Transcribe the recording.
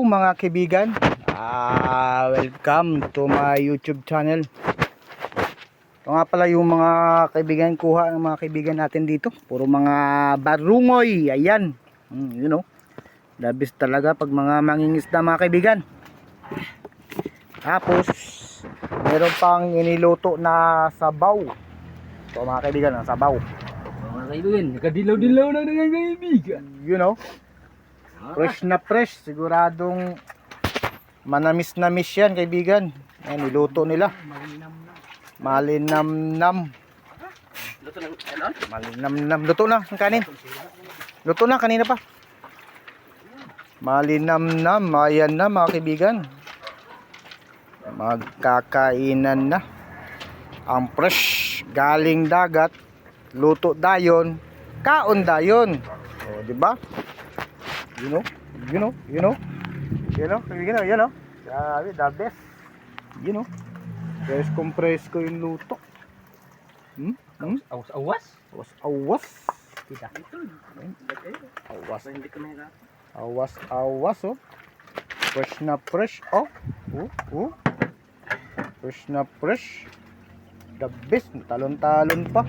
mga kaibigan, welcome to my YouTube channel. Ito nga pala yung mga kaibigan, kuha ng mga kaibigan natin dito. Puro mga barungoy, ayan. You know, labis talaga pag mga mangingisda mga kaibigan. Tapos meron pang iniluto na sabaw. Ito mga kaibigan, ang sabaw. Mga kaibigan, nakadilaw-dilaw na ng kaibigan. You know, fresh na fresh, siguradong manamis-namis yan kaibigan. Ayan, niluto nila. Malinamnam. Luto ng ano? Malinamnam. Luto na ang kanin. Luto na kanina pa. Malinamnam. Ayan na mga kaibigan. Magkakainan na. Ang fresh galing dagat. Luto dayon. Kaon dayon. O, di ba? You know, kaibigan, you know. Sabi, the best. You know. Press ko yung luto. Awas-awas? Awas. Tidak. Awas. Hindi ko mahirap. Awas, oh. Fresh na fresh, oh. Fresh na fresh. The best. Talon-talon pa.